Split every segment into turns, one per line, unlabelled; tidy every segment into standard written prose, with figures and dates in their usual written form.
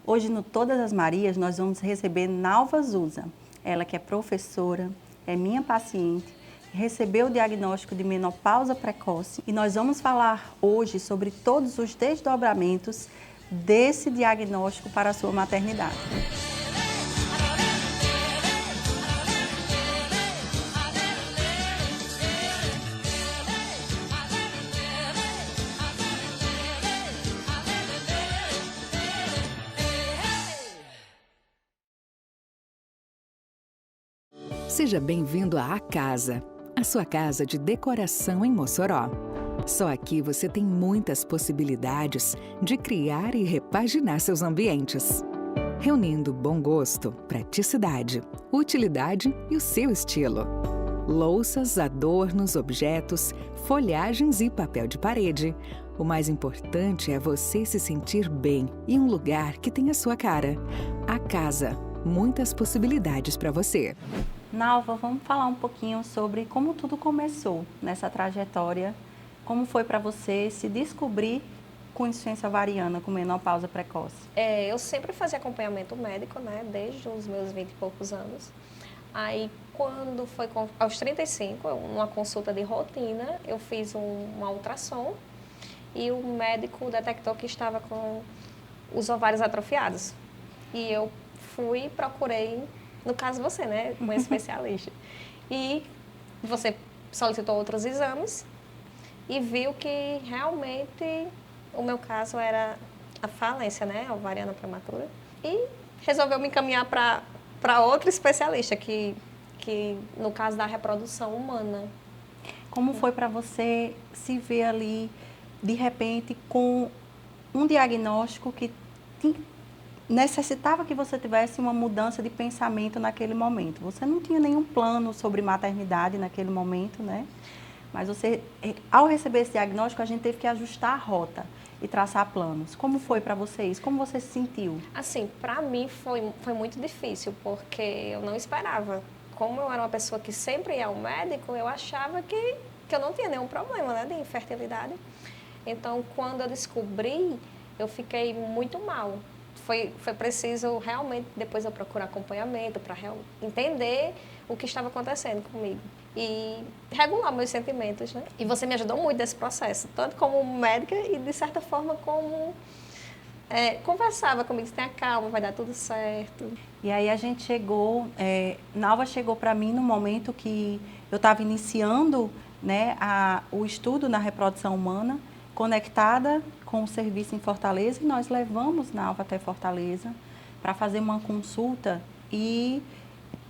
Hoje no Todas as Marias nós vamos receber Nalva Zusa, ela que é professora, é minha paciente, recebeu o diagnóstico de menopausa precoce e nós vamos falar hoje sobre todos os desdobramentos desse diagnóstico para a sua maternidade.
Seja bem-vindo à Casa, a sua casa de decoração em Mossoró. Só aqui você tem muitas possibilidades de criar e repaginar seus ambientes, reunindo bom gosto, praticidade, utilidade e o seu estilo. Louças, adornos, objetos, folhagens e papel de parede. O mais importante é você se sentir bem em um lugar que tem a sua cara. A Casa, muitas possibilidades para você.
Nalva, vamos falar um pouquinho sobre como tudo começou nessa trajetória, como foi para você se descobrir com insuficiência ovariana, com menopausa precoce?
Eu sempre fazia acompanhamento médico, né, desde os meus 20 e poucos anos. Aí, quando foi aos 35, numa consulta de rotina, eu fiz uma ultrassom e o médico detectou que estava com os ovários atrofiados. E eu fui e procurei, no caso você, né, uma especialista. E você solicitou outros exames e viu que realmente o meu caso era a falência, né, ovariana prematura. E resolveu me encaminhar para outro especialista, que no caso da reprodução humana.
Como foi para você se ver ali, de repente, com um diagnóstico que necessitava que você tivesse uma mudança de pensamento naquele momento? Você não tinha nenhum plano sobre maternidade naquele momento, né? Mas você, ao receber esse diagnóstico, a gente teve que ajustar a rota e traçar planos. Como foi para vocês? Como você se sentiu?
Assim, para mim foi muito difícil, porque eu não esperava. Como eu era uma pessoa que sempre ia ao médico, eu achava que eu não tinha nenhum problema, né, de infertilidade. Então, quando eu descobri, eu fiquei muito mal. Foi preciso realmente depois eu procurar acompanhamento para entender o que estava acontecendo comigo e regular meus sentimentos, né? E você me ajudou muito nesse processo, tanto como médica e de certa forma como conversava comigo, tenha calma, vai dar tudo certo.
E aí a gente chegou, Nalva chegou para mim no momento que eu estava iniciando, né, o estudo na reprodução humana, conectada com o serviço em Fortaleza, e nós levamos Nalva até Fortaleza para fazer uma consulta e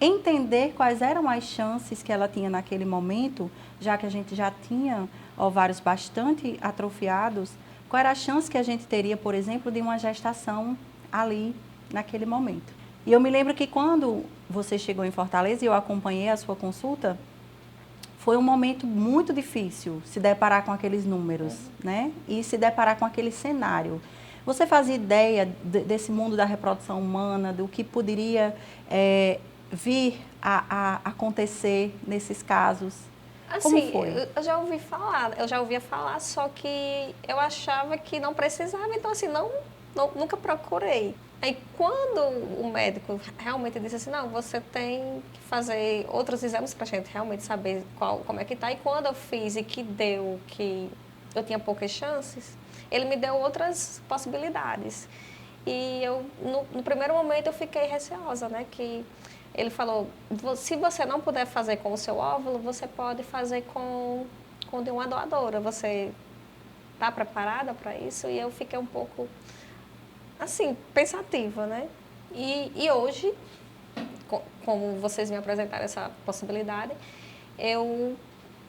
entender quais eram as chances que ela tinha naquele momento, já que a gente já tinha ovários bastante atrofiados, qual era a chance que a gente teria, por exemplo, de uma gestação ali naquele momento. E eu me lembro que quando você chegou em Fortaleza e eu acompanhei a sua consulta, foi um momento muito difícil se deparar com aqueles números, né? E se deparar com aquele cenário. Você fazia ideia desse mundo da reprodução humana, do que poderia vir a acontecer nesses casos?
Assim,
Como foi?
eu já ouvia falar, só que eu achava que não precisava, então assim, nunca procurei. Aí quando o médico realmente disse assim, não, você tem que fazer outros exames para a gente realmente saber como é que tá. E quando eu fiz e que deu que eu tinha poucas chances, ele me deu outras possibilidades. E eu, no primeiro momento eu fiquei receosa, né, que ele falou, se você não puder fazer com o seu óvulo, você pode fazer com de uma doadora. Você está preparada para isso? E eu fiquei um pouco, assim, pensativa, né? E hoje, como vocês me apresentaram essa possibilidade, eu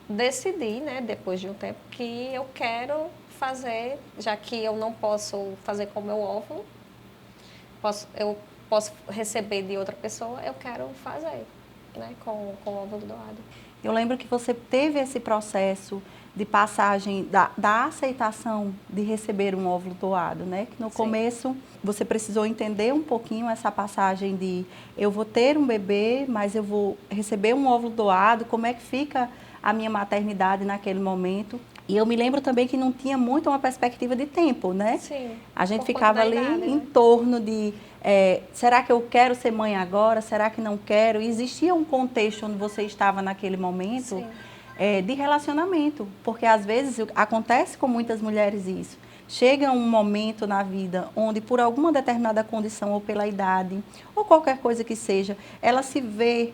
decidi, né, depois de um tempo, que eu quero fazer, já que eu não posso fazer com o meu óvulo, eu posso receber de outra pessoa, eu quero fazer, né, com o óvulo doado.
Eu lembro que você teve esse processo de passagem da aceitação de receber um óvulo doado, né? Que no
Sim.
começo você precisou entender um pouquinho essa passagem de eu vou ter um bebê, mas eu vou receber um óvulo doado, como é que fica a minha maternidade naquele momento? E eu me lembro também que não tinha muito uma perspectiva de tempo, né?
Sim.
A gente
Por
ficava
conta da
ali
idade,
em
né?
torno de, será que eu quero ser mãe agora? Será que não quero? E existia um contexto onde você estava naquele momento
Sim.
de relacionamento, porque às vezes acontece com muitas mulheres isso. Chega um momento na vida onde, por alguma determinada condição, ou pela idade, ou qualquer coisa que seja, ela se vê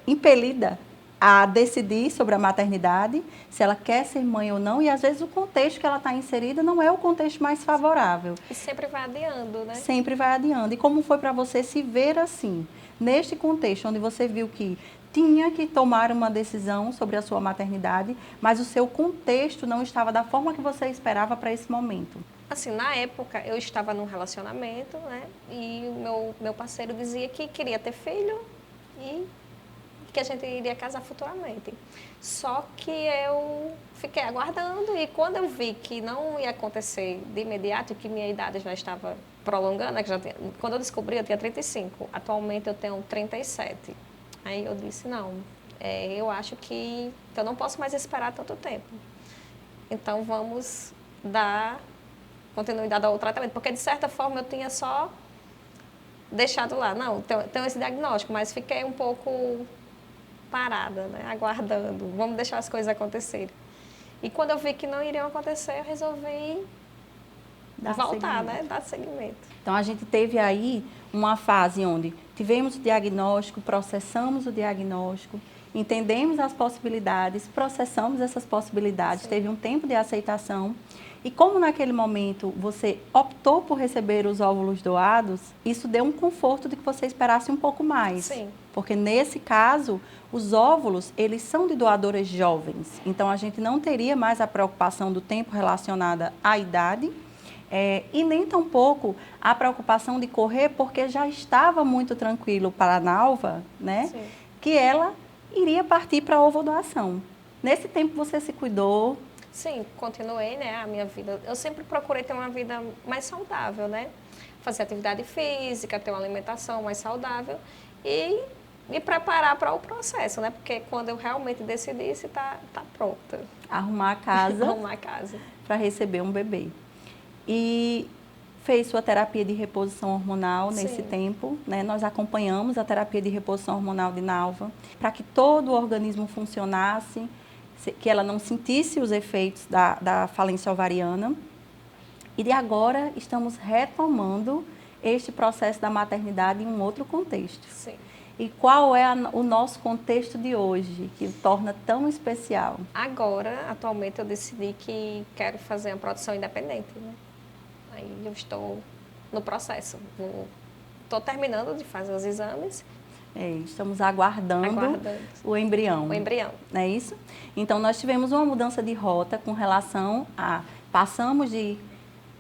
impelida a decidir sobre a maternidade, se ela quer ser mãe ou não, e às vezes o contexto que ela está inserida não é o contexto mais favorável.
E sempre vai adiando, né?
Sempre vai adiando. E como foi para você se ver assim, neste contexto, onde você viu que tinha que tomar uma decisão sobre a sua maternidade, mas o seu contexto não estava da forma que você esperava para esse momento?
Assim, na época, eu estava num relacionamento, né? E o meu parceiro dizia que queria ter filho e que a gente iria casar futuramente. Só que eu fiquei aguardando e quando eu vi que não ia acontecer de imediato, que minha idade já estava prolongando, né, quando eu descobri eu tinha 35, atualmente eu tenho 37. Aí eu disse, não, eu acho que eu não posso mais esperar tanto tempo. Então vamos dar continuidade ao tratamento, porque de certa forma eu tinha só deixado lá, não, tenho esse diagnóstico, mas fiquei um pouco parada, né, aguardando, vamos deixar as coisas acontecerem. E quando eu vi que não iriam acontecer, eu resolvi voltar, né, dar seguimento.
Então a gente teve aí uma fase onde tivemos o diagnóstico, processamos o diagnóstico, entendemos as possibilidades, processamos essas possibilidades,
Sim.
teve um tempo de aceitação. E como naquele momento você optou por receber os óvulos doados, isso deu um conforto de que você esperasse um pouco mais.
Sim.
Porque nesse caso, os óvulos, eles são de doadoras jovens. Então a gente não teria mais a preocupação do tempo relacionada à idade, e nem tampouco a preocupação de correr, porque já estava muito tranquilo para a Nalva, né?
Sim.
Que ela iria partir para a ovodoação. Nesse tempo você se cuidou?
Sim, continuei, né, a minha vida. Eu sempre procurei ter uma vida mais saudável, né? Fazer atividade física, ter uma alimentação mais saudável e me preparar para o processo, né? Porque quando eu realmente decidisse, tá pronta.
Arrumar a casa.
Arrumar a casa.
Para receber um bebê. E fez sua terapia de reposição hormonal nesse
Sim.
tempo, né? Nós acompanhamos a terapia de reposição hormonal de Nalva para que todo o organismo funcionasse, que ela não sentisse os efeitos da falência ovariana. E de agora estamos retomando este processo da maternidade em um outro contexto.
Sim.
E qual é o nosso contexto de hoje, que o torna tão especial?
Agora, atualmente, eu decidi que quero fazer uma produção independente, né? Aí eu estou no processo. Estou terminando de fazer os exames.
Estamos aguardando o embrião.
O embrião.
Não é isso? Então, nós tivemos uma mudança de rota com relação a... Passamos de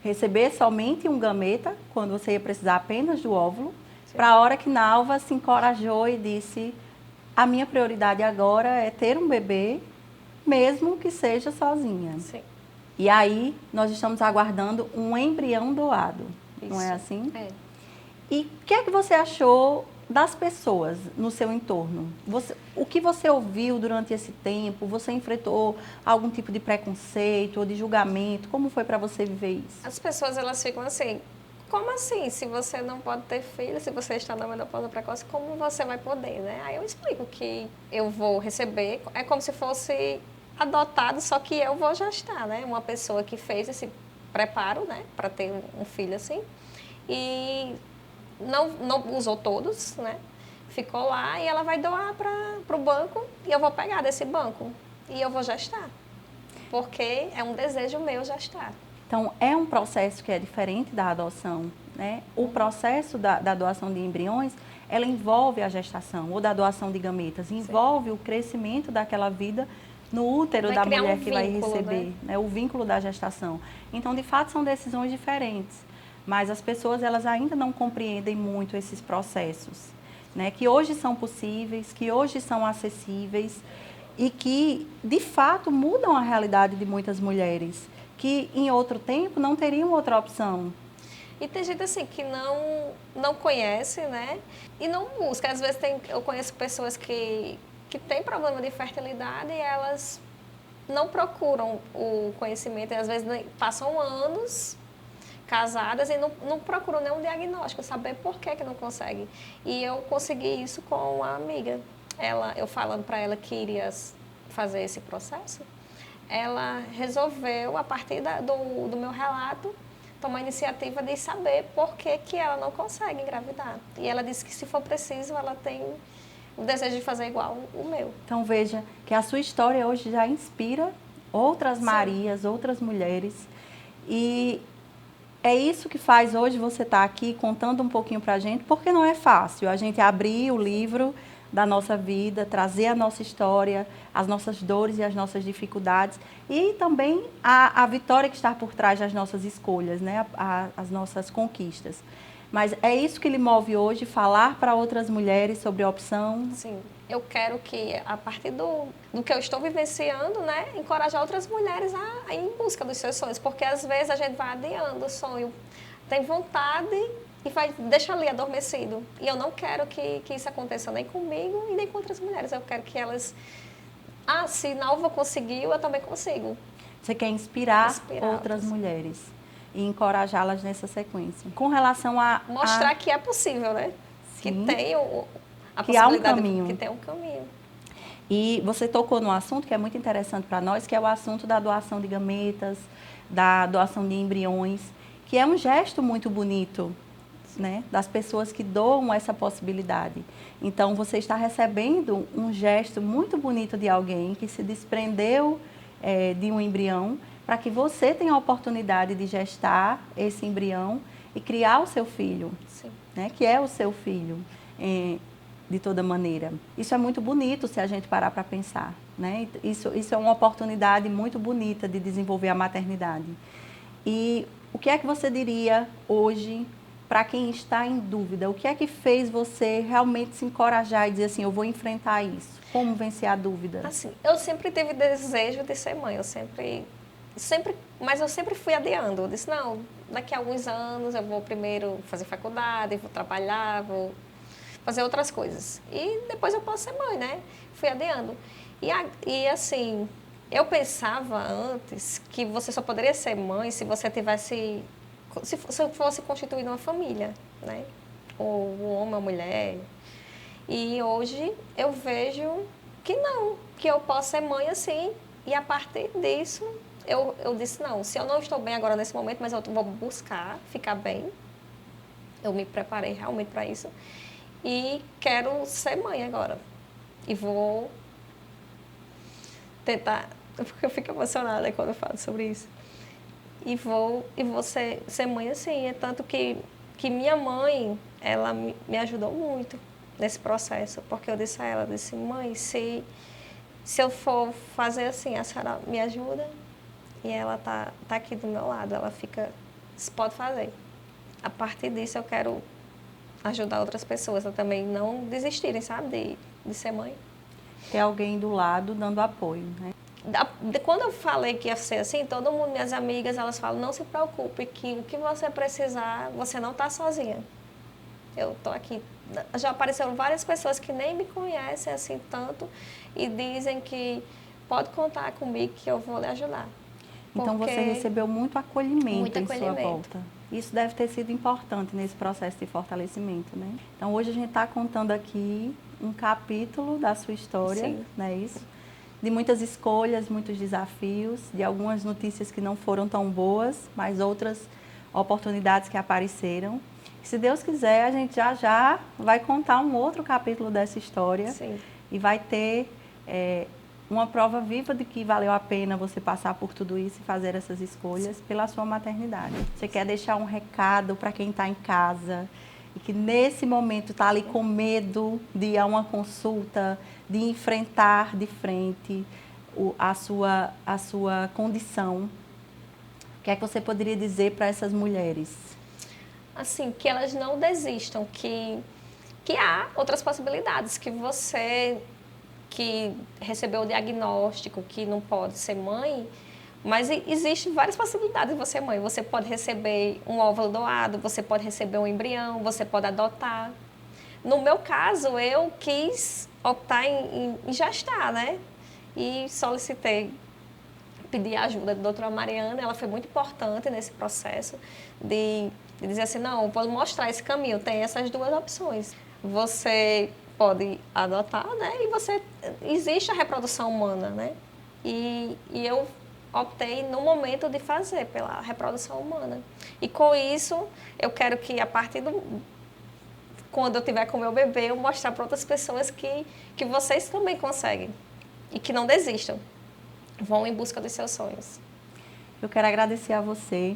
receber somente um gameta, quando você ia precisar apenas do óvulo, para a hora que Nalva se encorajou e disse: a minha prioridade agora é ter um bebê, mesmo que seja sozinha.
Sim.
E aí, nós estamos aguardando um embrião doado.
Isso.
Não é assim?
É.
E o que é que você achou das pessoas no seu entorno? O que você ouviu durante esse tempo? Você enfrentou algum tipo de preconceito ou de julgamento? Como foi para você viver isso?
As pessoas, elas ficam assim, como assim? Se você não pode ter filho, se você está na menopausa precoce, como você vai poder, né? Aí eu explico que eu vou receber, é como se fosse adotado, só que eu vou gestar, né? Uma pessoa que fez esse preparo, né, para ter um filho assim, e não usou todos, né? Ficou lá e ela vai doar para o banco e eu vou pegar desse banco e eu vou gestar, porque é um desejo meu gestar.
Então, é um processo que é diferente da adoção, né? O processo da doação de embriões, ela envolve a gestação, ou da doação de gametas, envolve o crescimento daquela vida no útero da mulher que vai receber, né? O vínculo da gestação. Então, de fato, são decisões diferentes, mas as pessoas, elas ainda não compreendem muito esses processos, né? Que hoje são possíveis, que hoje são acessíveis e que, de fato, mudam a realidade de muitas mulheres, que em outro tempo não teriam outra opção.
E tem gente assim que não conhece, né? E não busca. Às vezes eu conheço pessoas que têm problema de fertilidade e elas não procuram o conhecimento, e às vezes passam anos casadas e não procuram nenhum diagnóstico, saber por que não conseguem. E eu consegui isso com a amiga. Eu falando para ela que iria fazer esse processo, ela resolveu, a partir do meu relato, tomar a iniciativa de saber por que ela não consegue engravidar. E ela disse que, se for preciso, ela tem o desejo de fazer igual o meu.
Então veja que a sua história hoje já inspira outras Marias, outras mulheres. E é isso que faz hoje você estar aqui contando um pouquinho para a gente, porque não é fácil a gente abrir o livro da nossa vida, trazer a nossa história, as nossas dores e as nossas dificuldades, e também a vitória que está por trás das nossas escolhas, né? As nossas conquistas. Mas é isso que lhe move hoje, falar para outras mulheres sobre a opção?
Sim, eu quero que, a partir do que eu estou vivenciando, né, encorajar outras mulheres a ir em busca dos seus sonhos, porque às vezes a gente vai adiando o sonho, tem vontade e vai deixar ali adormecido. E eu não quero que isso aconteça nem comigo e nem com outras mulheres. Eu quero que elas, se Nalva conseguiu, eu também consigo.
Você quer inspirar outras mulheres e encorajá-las nessa sequência. Com relação a...
Mostrar que é possível, né?
Sim,
que tem a
que há um
possibilidade,
caminho.
que tem um caminho.
E você tocou num assunto que é muito interessante para nós, que é o assunto da doação de gametas, da doação de embriões, que é um gesto muito bonito, né, das pessoas que doam essa possibilidade. Então, você está recebendo um gesto muito bonito de alguém que se desprendeu de um embrião, para que você tenha a oportunidade de gestar esse embrião e criar o seu filho, né, que é o seu filho, de toda maneira. Isso é muito bonito se a gente parar para pensar, né? Isso é uma oportunidade muito bonita de desenvolver a maternidade. E o que é que você diria hoje para quem está em dúvida? O que é que fez você realmente se encorajar e dizer assim, eu vou enfrentar isso? Como vencer a dúvida?
Assim, eu sempre tive desejo de ser mãe, mas eu sempre fui adiando. Eu disse, não, daqui a alguns anos eu vou primeiro fazer faculdade, vou trabalhar, vou fazer outras coisas. E depois eu posso ser mãe, né? Fui adiando. E assim, eu pensava antes que você só poderia ser mãe se você tivesse... Se fosse constituída uma família, né? Ou um homem ou mulher. E hoje eu vejo que não, que eu posso ser mãe assim. E a partir disso, eu disse, não, se eu não estou bem agora nesse momento, mas eu vou buscar ficar bem. Eu me preparei realmente para isso. E quero ser mãe agora. E vou tentar, porque eu fico emocionada quando eu falo sobre isso. E vou ser mãe assim. É tanto que minha mãe, ela me ajudou muito nesse processo. Porque eu disse a ela, mãe, se eu for fazer assim, a senhora me ajuda? E ela tá aqui do meu lado, ela fica, você pode fazer. A partir disso eu quero ajudar outras pessoas a também não desistirem, sabe, de ser mãe.
Ter alguém do lado dando apoio, né?
Quando eu falei que ia ser assim, todo mundo, minhas amigas, elas falam, não se preocupe, que o que você precisar, você não está sozinha. Eu estou aqui. Já apareceram várias pessoas que nem me conhecem assim tanto e dizem que pode contar comigo que eu vou lhe ajudar.
Então você recebeu muito acolhimento em sua volta. Isso deve ter sido importante nesse processo de fortalecimento, né? Então hoje a gente está contando aqui um capítulo da sua história,
Sim.
não é isso? De muitas escolhas, muitos desafios, de algumas notícias que não foram tão boas, mas outras oportunidades que apareceram. Se Deus quiser, a gente já vai contar um outro capítulo dessa história.
Sim.
E vai ter uma prova viva de que valeu a pena você passar por tudo isso e fazer essas escolhas pela sua maternidade. Você quer deixar um recado para quem está em casa e que nesse momento está ali com medo de ir a uma consulta, de enfrentar de frente a sua condição? O que é que você poderia dizer para essas mulheres? Assim,
que elas não desistam, que há outras possibilidades, que você que recebeu o diagnóstico que não pode ser mãe, mas existem várias possibilidades de você ser mãe. Você pode receber um óvulo doado, você pode receber um embrião, você pode adotar. No meu caso, eu quis optar em gestar, né? E solicitei pedi a ajuda da doutora Mariana, ela foi muito importante nesse processo de dizer assim, não, vou mostrar esse caminho, tem essas duas opções. Você pode adotar, né? Existe a reprodução humana, né? E eu optei no momento de fazer pela reprodução humana. E com isso, eu quero que a partir quando eu tiver com o meu bebê, eu mostrar para outras pessoas que vocês também conseguem e que não desistam. Vão em busca dos seus sonhos.
Eu quero agradecer a você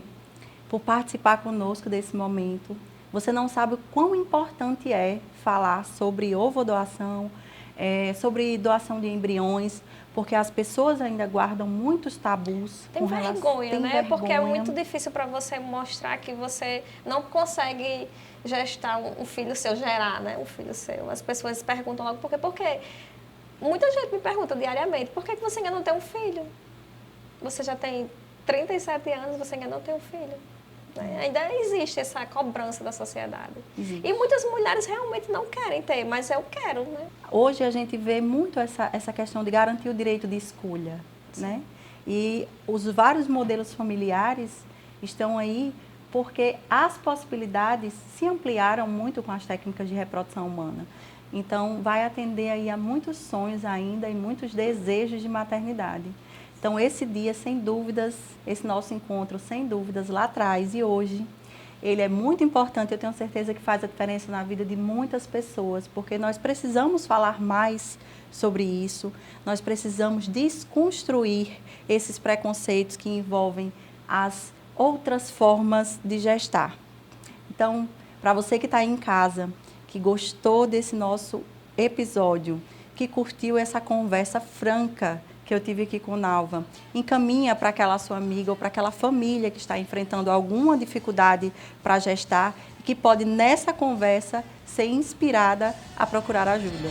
por participar conosco desse momento. Você não sabe o quão importante é falar sobre ovodoação, sobre doação de embriões, porque as pessoas ainda guardam muitos tabus.
Tem vergonha, né? Porque é muito difícil para você mostrar que você não consegue gestar um filho seu, gerar, né? Um filho seu. As pessoas perguntam logo, por quê? Muita gente me pergunta diariamente, por que você ainda não tem um filho? Você já tem 37 anos, você ainda não tem um filho. Ainda existe essa cobrança da sociedade. Existe. E muitas mulheres realmente não querem ter, mas eu quero, né?
Hoje a gente vê muito essa questão de garantir o direito de escolha, né? E os vários modelos familiares estão aí porque as possibilidades se ampliaram muito com as técnicas de reprodução humana. Então, vai atender aí a muitos sonhos ainda e muitos desejos de maternidade. Então, esse dia, sem dúvidas, esse nosso encontro, sem dúvidas, lá atrás e hoje, ele é muito importante. Eu tenho certeza que faz a diferença na vida de muitas pessoas, porque nós precisamos falar mais sobre isso, nós precisamos desconstruir esses preconceitos que envolvem as outras formas de gestar. Então, para você que está aí em casa, que gostou desse nosso episódio, que curtiu essa conversa franca que eu tive aqui com Nalva, encaminha para aquela sua amiga ou para aquela família que está enfrentando alguma dificuldade para gestar e que pode, nessa conversa, ser inspirada a procurar ajuda.